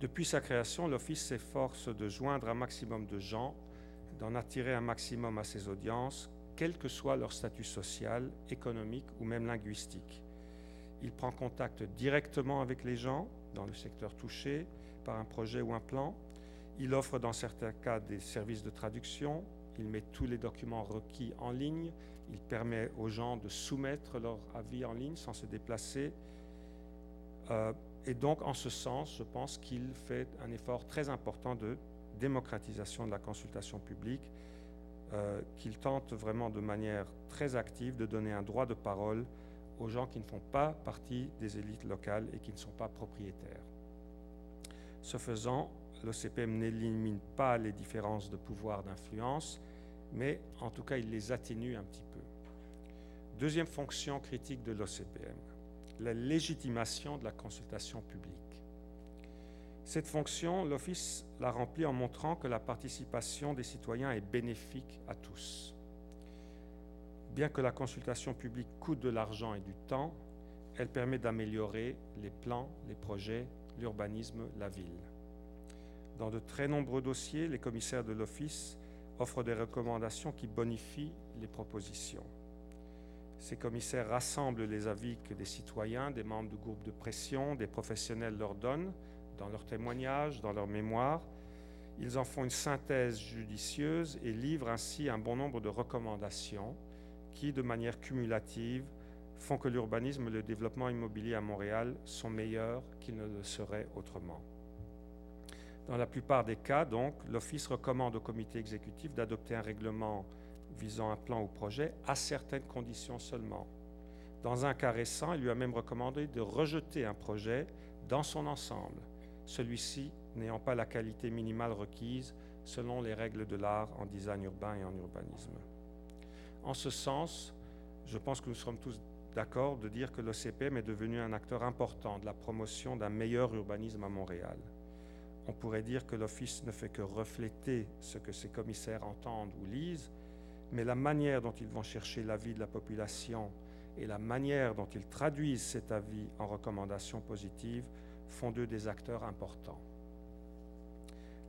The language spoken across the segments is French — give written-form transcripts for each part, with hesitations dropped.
Depuis sa création, l'Office s'efforce de joindre un maximum de gens, d'en attirer un maximum à ses audiences, quel que soit leur statut social, économique ou même linguistique. Il prend contact directement avec les gens dans le secteur touché par un projet ou un plan. Il offre dans certains cas des services de traduction. Il met tous les documents requis en ligne. Il permet aux gens de soumettre leur avis en ligne sans se déplacer. Et donc, en ce sens, je pense qu'il fait un effort très important de démocratisation de la consultation publique, qu'il tente vraiment de manière très active de donner un droit de parole aux gens qui ne font pas partie des élites locales et qui ne sont pas propriétaires. Ce faisant, l'OCPM n'élimine pas les différences de pouvoir d'influence, mais en tout cas, il les atténue un petit peu. Deuxième fonction critique de l'OCPM, la légitimation de la consultation publique. Cette fonction, l'Office l'a remplie en montrant que la participation des citoyens est bénéfique à tous. Bien que la consultation publique coûte de l'argent et du temps, elle permet d'améliorer les plans, les projets, l'urbanisme, la ville. Dans de très nombreux dossiers, les commissaires de l'Office offrent des recommandations qui bonifient les propositions. Ces commissaires rassemblent les avis que des citoyens, des membres de groupes de pression, des professionnels leur donnent dans leurs témoignages, dans leurs mémoires. Ils en font une synthèse judicieuse et livrent ainsi un bon nombre de recommandations qui, de manière cumulative, font que l'urbanisme et le développement immobilier à Montréal sont meilleurs qu'ils ne le seraient autrement. Dans la plupart des cas, donc, l'Office recommande au comité exécutif d'adopter un règlement visant un plan ou projet à certaines conditions seulement. Dans un cas récent, il lui a même recommandé de rejeter un projet dans son ensemble, celui-ci n'ayant pas la qualité minimale requise selon les règles de l'art en design urbain et en urbanisme. En ce sens, je pense que nous serons tous d'accord de dire que l'OCPM est devenu un acteur important de la promotion d'un meilleur urbanisme à Montréal. On pourrait dire que l'Office ne fait que refléter ce que ses commissaires entendent ou lisent, mais la manière dont ils vont chercher l'avis de la population et la manière dont ils traduisent cet avis en recommandations positives font d'eux des acteurs importants.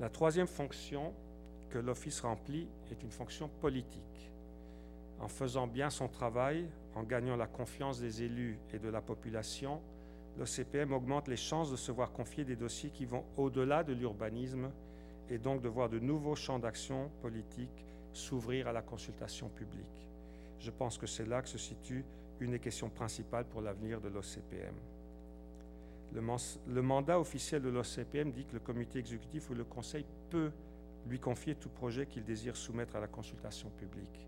La troisième fonction que l'Office remplit est une fonction politique. En faisant bien son travail, en gagnant la confiance des élus et de la population, l'OCPM augmente les chances de se voir confier des dossiers qui vont au-delà de l'urbanisme et donc de voir de nouveaux champs d'action politique s'ouvrir à la consultation publique. Je pense que c'est là que se situe une des questions principales pour l'avenir de l'OCPM. Le mandat officiel de l'OCPM dit que le comité exécutif ou le conseil peut lui confier tout projet qu'il désire soumettre à la consultation publique.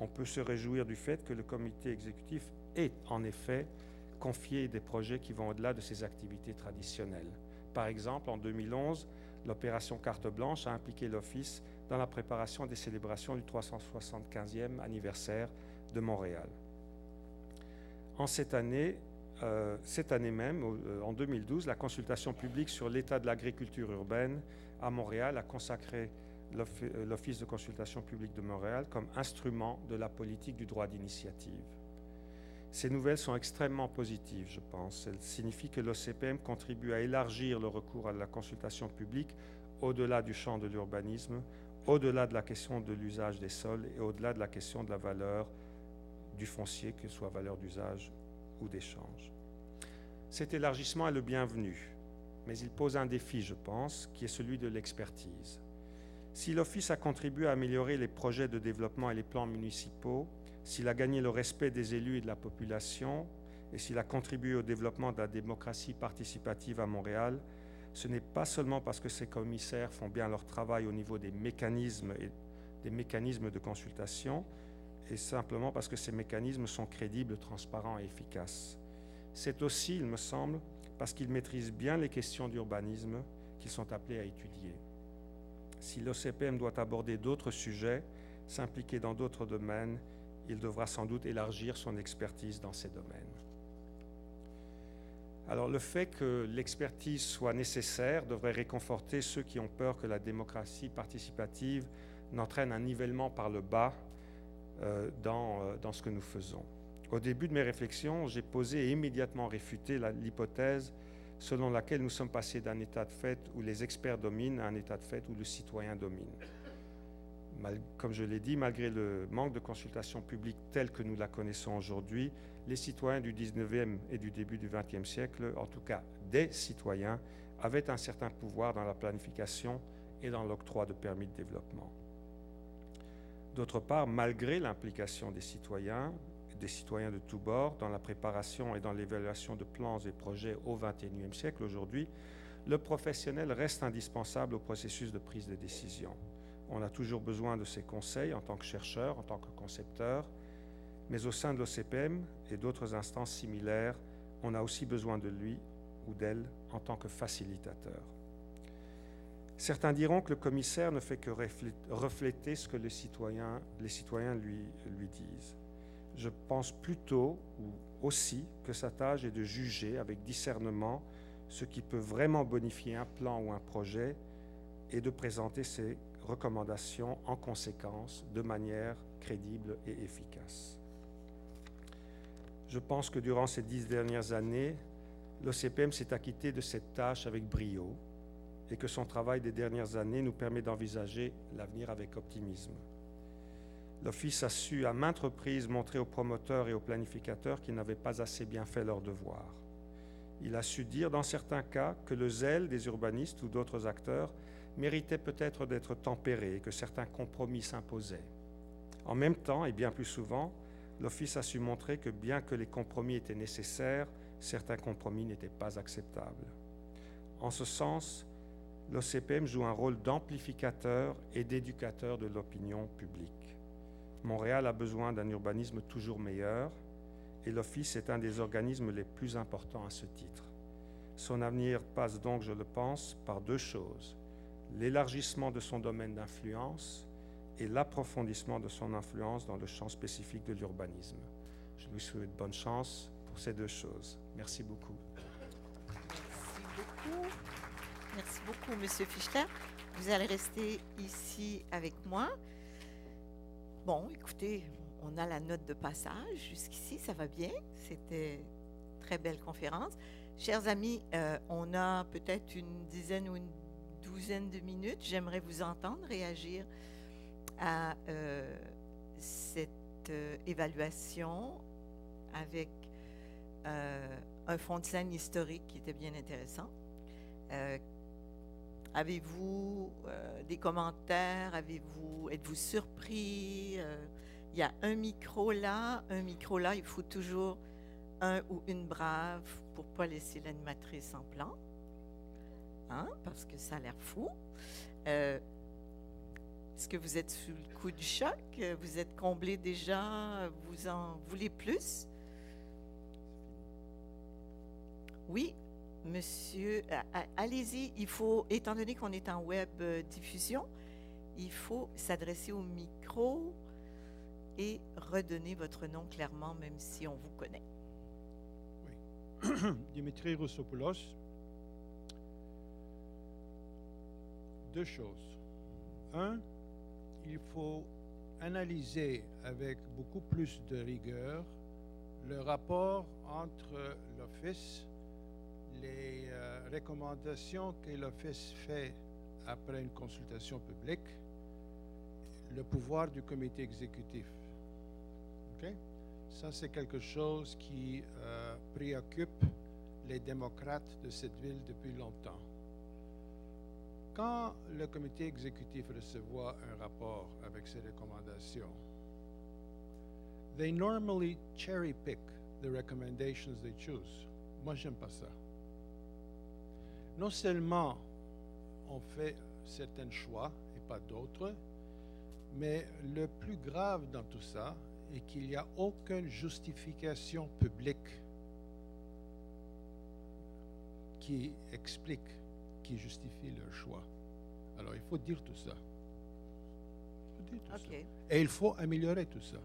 On peut se réjouir du fait que le comité exécutif ait en effet confié des projets qui vont au-delà de ses activités traditionnelles. Par exemple, en 2011, l'opération Carte Blanche a impliqué l'Office dans la préparation des célébrations du 375e anniversaire de Montréal. En cette année même, en 2012, la consultation publique sur l'état de l'agriculture urbaine à Montréal a consacré l'Office de consultation publique de Montréal comme instrument de la politique du droit d'initiative. Ces nouvelles sont extrêmement positives, je pense. Elles signifient que l'OCPM contribue à élargir le recours à la consultation publique au-delà du champ de l'urbanisme, au-delà de la question de l'usage des sols et au-delà de la question de la valeur du foncier, que ce soit valeur d'usage ou d'échange. Cet élargissement est le bienvenu, mais il pose un défi, je pense, qui est celui de l'expertise. Si l'Office a contribué à améliorer les projets de développement et les plans municipaux, s'il a gagné le respect des élus et de la population, et s'il a contribué au développement de la démocratie participative à Montréal, ce n'est pas seulement parce que ces commissaires font bien leur travail au niveau des mécanismes de consultation, et simplement parce que ces mécanismes sont crédibles, transparents et efficaces. C'est aussi, il me semble, parce qu'ils maîtrisent bien les questions d'urbanisme qu'ils sont appelés à étudier. Si l'OCPM doit aborder d'autres sujets, s'impliquer dans d'autres domaines, il devra sans doute élargir son expertise dans ces domaines. Alors, le fait que l'expertise soit nécessaire devrait réconforter ceux qui ont peur que la démocratie participative n'entraîne un nivellement par le bas dans ce que nous faisons. Au début de mes réflexions, j'ai posé et immédiatement réfuté l'hypothèse selon laquelle nous sommes passés d'un état de fait où les experts dominent à un état de fait où le citoyen domine. Comme je l'ai dit, malgré le manque de consultation publique telle que nous la connaissons aujourd'hui, les citoyens du 19e et du début du 20e siècle, en tout cas des citoyens, avaient un certain pouvoir dans la planification et dans l'octroi de permis de développement. D'autre part, malgré l'implication des citoyens de tous bords dans la préparation et dans l'évaluation de plans et projets au XXIe siècle, aujourd'hui, le professionnel reste indispensable au processus de prise de décision. On a toujours besoin de ses conseils en tant que chercheur, en tant que concepteur, mais au sein de l'OCPM et d'autres instances similaires, on a aussi besoin de lui ou d'elle en tant que facilitateur. Certains diront que le commissaire ne fait que refléter ce que les citoyens lui disent. Je pense plutôt ou aussi que sa tâche est de juger avec discernement ce qui peut vraiment bonifier un plan ou un projet et de présenter ses recommandations en conséquence de manière crédible et efficace. Je pense que durant ces 10 dernières années, l'OCPM s'est acquitté de cette tâche avec brio et que son travail des dernières années nous permet d'envisager l'avenir avec optimisme. L'Office a su à maintes reprises montrer aux promoteurs et aux planificateurs qu'ils n'avaient pas assez bien fait leur devoir. Il a su dire dans certains cas que le zèle des urbanistes ou d'autres acteurs méritait peut-être d'être tempéré et que certains compromis s'imposaient. En même temps, et bien plus souvent, l'Office a su montrer que bien que les compromis étaient nécessaires, certains compromis n'étaient pas acceptables. En ce sens, l'OCPM joue un rôle d'amplificateur et d'éducateur de l'opinion publique. Montréal a besoin d'un urbanisme toujours meilleur et l'Office est un des organismes les plus importants à ce titre. Son avenir passe donc, je le pense, par deux choses: l'élargissement de son domaine d'influence et l'approfondissement de son influence dans le champ spécifique de l'urbanisme. Je lui souhaite bonne chance pour ces deux choses. Merci beaucoup. Merci beaucoup. Merci beaucoup, M. Fischler. Vous allez rester ici avec moi. Bon, écoutez, on a la note de passage. Jusqu'ici, ça va bien. C'était une très belle conférence. Chers amis, on a peut-être une dizaine ou une douzaine de minutes. J'aimerais vous entendre réagir à cette évaluation avec un fond de scène historique qui était bien intéressant. Avez-vous des commentaires? Êtes-vous surpris? Il y a un micro là. Il faut toujours un ou une brave pour ne pas laisser l'animatrice en plan. Hein? Parce que ça a l'air fou. Est-ce que vous êtes sous le coup du choc? Vous êtes comblé déjà? Vous en voulez plus? Oui. Monsieur, allez-y, il faut, étant donné qu'on est en web diffusion, il faut s'adresser au micro et redonner votre nom clairement, même si on vous connaît. Oui. Dimitri Roussopoulos. Deux choses. Un, il faut analyser avec beaucoup plus de rigueur le rapport entre l'Office, les recommandations que l'Office fait après une consultation publique, le pouvoir du comité exécutif. Okay? Ça, c'est quelque chose qui préoccupe les démocrates de cette ville depuis longtemps. Quand le comité exécutif reçoit un rapport avec ses recommandations, they normally cherry pick the recommendations they choose. Moi, j'aime pas ça. Non seulement on fait certains choix et pas d'autres, mais le plus grave dans tout ça est qu'il n'y a aucune justification publique qui explique, qui justifie leur choix. Alors, il faut dire tout ça. Ça. Et il faut améliorer tout ça.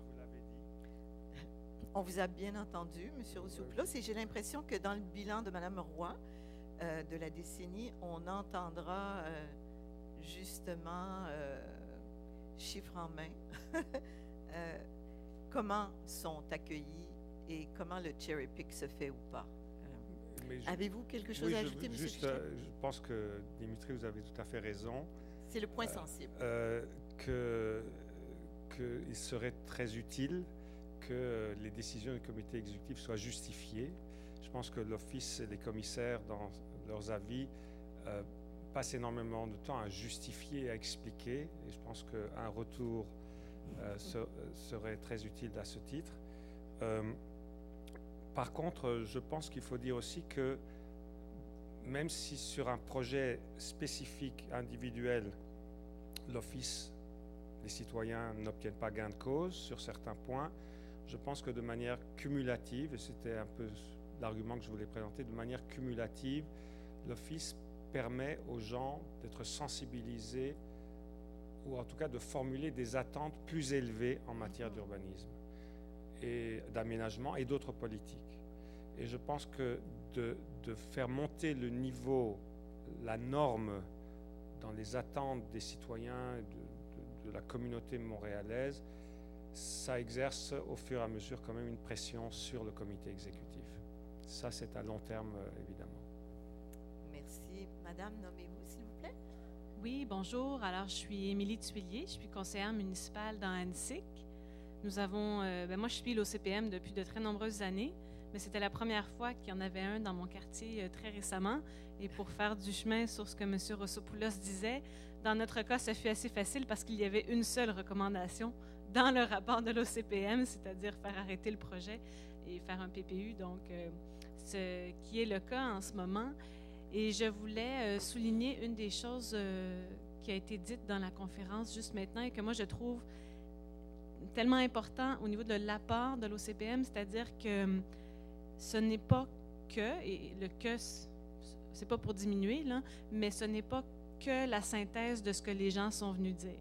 On vous a bien entendu, M. Roussopoulos, et j'ai l'impression que dans le bilan de Mme Roy, de la décennie, on entendra justement, chiffres en main, comment sont accueillis et comment le cherry pick se fait ou pas. Mais Avez-vous quelque chose oui, à ajouter, M. juste, Fischler? je pense que, Dimitri, vous avez tout à fait raison. C'est le point sensible. Qu'il serait très utile que les décisions du comité exécutif soient justifiées. Je pense que l'Office et les commissaires, dans leurs avis, passent énormément de temps à justifier, à expliquer. Et je pense qu'un retour serait très utile à ce titre. Par contre, je pense qu'il faut dire aussi que même si sur un projet spécifique, individuel, l'Office, les citoyens n'obtiennent pas gain de cause sur certains points, je pense que de manière cumulative, et c'était un peu l'argument que je voulais présenter, de manière cumulative, l'Office permet aux gens d'être sensibilisés ou en tout cas de formuler des attentes plus élevées en matière d'urbanisme et d'aménagement et d'autres politiques. Et je pense que de faire monter le niveau, la norme dans les attentes des citoyens de la communauté montréalaise, ça exerce au fur et à mesure quand même une pression sur le comité exécutif. Ça, c'est à long terme, évidemment. Merci. Madame, nommez-vous, s'il vous plaît. Oui, bonjour. Alors, je suis Émilie Tuillier, je suis conseillère municipale dans Annecy. Nous avons, moi, je suis l'OCPM depuis de très nombreuses années, mais c'était la première fois qu'il y en avait un dans mon quartier très récemment. Et pour faire du chemin sur ce que M. Rossopoulos disait, dans notre cas, ça fut assez facile parce qu'il y avait une seule recommandation dans le rapport de l'OCPM, c'est-à-dire faire arrêter le projet et faire un PPU, donc ce qui est le cas en ce moment. Et je voulais souligner une des choses qui a été dite dans la conférence juste maintenant et que moi je trouve tellement important au niveau de l'apport de l'OCPM, c'est-à-dire que ce n'est pas que, et le que, c'est pas pour diminuer, là, mais ce n'est pas que la synthèse de ce que les gens sont venus dire.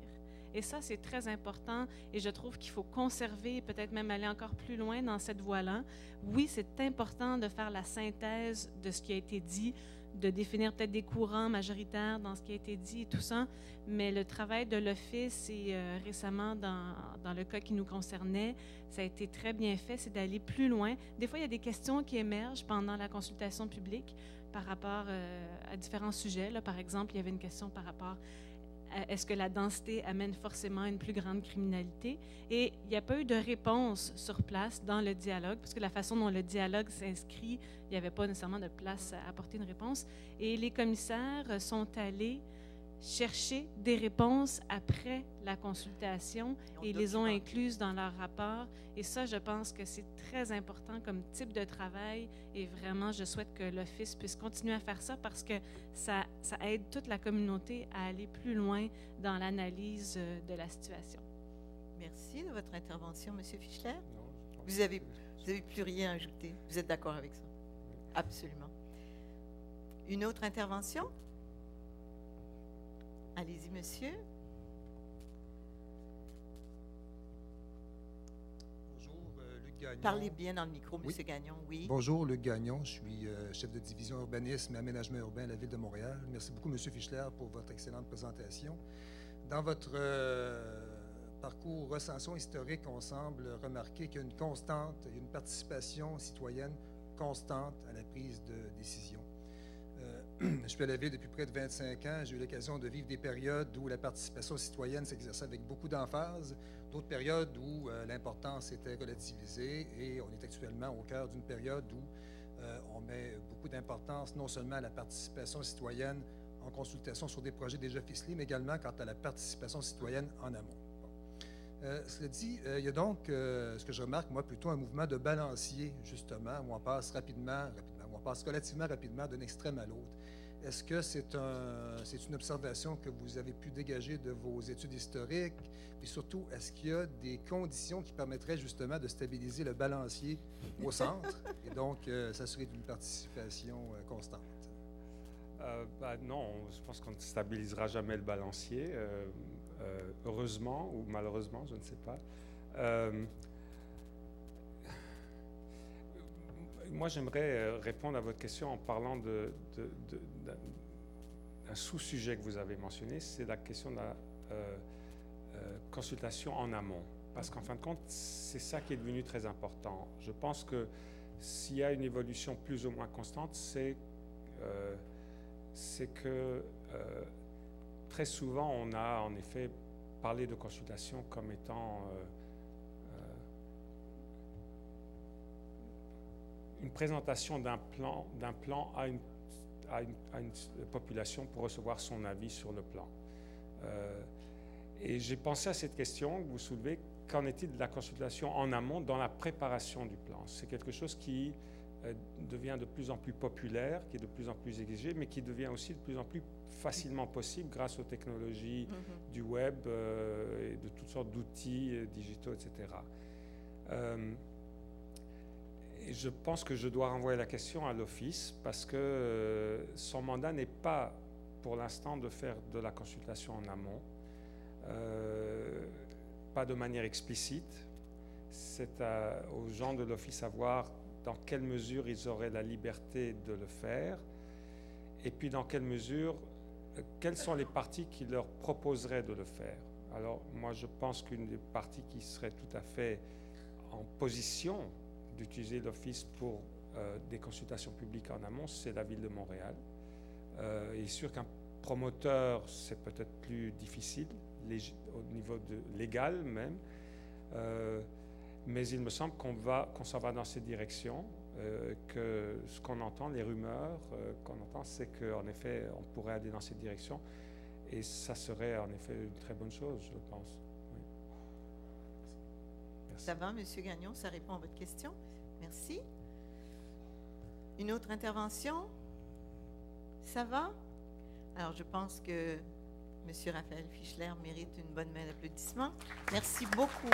Et ça, c'est très important et je trouve qu'il faut conserver, peut-être même aller encore plus loin dans cette voie-là. Oui, c'est important de faire la synthèse de ce qui a été dit, de définir peut-être des courants majoritaires dans ce qui a été dit et tout ça, mais le travail de l'Office et récemment dans le cas qui nous concernait, ça a été très bien fait, c'est d'aller plus loin. Des fois, il y a des questions qui émergent pendant la consultation publique par rapport à différents sujets. Là, par exemple, il y avait une question par rapport à est-ce que la densité amène forcément une plus grande criminalité? Et il n'y a pas eu de réponse sur place dans le dialogue, parce que la façon dont le dialogue s'inscrit, il n'y avait pas nécessairement de place à apporter une réponse. Et les commissaires sont allés chercher des réponses après la consultation et les ont incluses dans leur rapport. Et ça, je pense que c'est très important comme type de travail et vraiment, je souhaite que l'Office puisse continuer à faire ça parce que ça aide toute la communauté à aller plus loin dans l'analyse de la situation. Merci de votre intervention, M. Fischler. Non, je pense Vous avez que plus rien à ajouter. Vous êtes d'accord avec ça? Absolument. Une autre intervention? Allez-y, monsieur. Bonjour, Luc Gagnon. Parlez bien dans le micro, monsieur Gagnon, oui. Bonjour, Luc Gagnon. Je suis chef de division urbanisme et aménagement urbain à la Ville de Montréal. Merci beaucoup, monsieur Fischler, pour votre excellente présentation. Dans votre parcours recension historique, on semble remarquer qu'il y a une constante, il y a une participation citoyenne constante à la prise de décision. Je suis à la Ville depuis près de 25 ans. J'ai eu l'occasion de vivre des périodes où la participation citoyenne s'exerçait avec beaucoup d'emphase, d'autres périodes où l'importance était relativisée et on est actuellement au cœur d'une période où on met beaucoup d'importance non seulement à la participation citoyenne en consultation sur des projets déjà ficelés, mais également quant à la participation citoyenne en amont. Cela dit, il y a donc, ce que je remarque, moi, plutôt un mouvement de balancier, justement, où on passe on passe relativement rapidement d'un extrême à l'autre. Est-ce que c'est une observation que vous avez pu dégager de vos études historiques? Puis surtout, est-ce qu'il y a des conditions qui permettraient justement de stabiliser le balancier au centre et donc s'assurer d'une participation constante? Non, je pense qu'on ne stabilisera jamais le balancier, heureusement ou malheureusement, je ne sais pas. Moi, j'aimerais répondre à votre question en parlant d'un sous-sujet que vous avez mentionné, c'est la question de la consultation en amont. Parce qu'en fin de compte, c'est ça qui est devenu très important. Je pense que s'il y a une évolution plus ou moins constante, c'est que très souvent, on a en effet parlé de consultation comme étant une présentation d'un plan à une population pour recevoir son avis sur le plan. Et j'ai pensé à cette question que vous soulevez, qu'en est-il de la consultation en amont dans la préparation du plan? C'est quelque chose qui devient de plus en plus populaire, qui est de plus en plus exigé, mais qui devient aussi de plus en plus facilement possible grâce aux technologies du web et de toutes sortes d'outils digitaux, etc. Et je pense que je dois renvoyer la question à l'Office parce que son mandat n'est pas pour l'instant de faire de la consultation en amont, pas de manière explicite. C'est aux gens de l'Office à voir dans quelle mesure ils auraient la liberté de le faire et puis dans quelle mesure, quelles sont les parties qui leur proposeraient de le faire. Alors moi je pense qu'une des parties qui serait tout à fait en position d'utiliser l'Office pour des consultations publiques en amont, c'est la Ville de Montréal. Il est sûr qu'un promoteur, c'est peut-être plus difficile, au niveau légal même, mais il me semble qu'on s'en va dans cette direction, que ce qu'on entend, les rumeurs qu'on entend, c'est qu'en effet, on pourrait aller dans cette direction, et ça serait en effet une très bonne chose, je pense. Oui. Merci. Ça va, M. Gagnon, ça répond à votre question. Merci. Une autre intervention? Ça va? Alors, je pense que M. Raphaël Fischler mérite une bonne main d'applaudissement. Merci beaucoup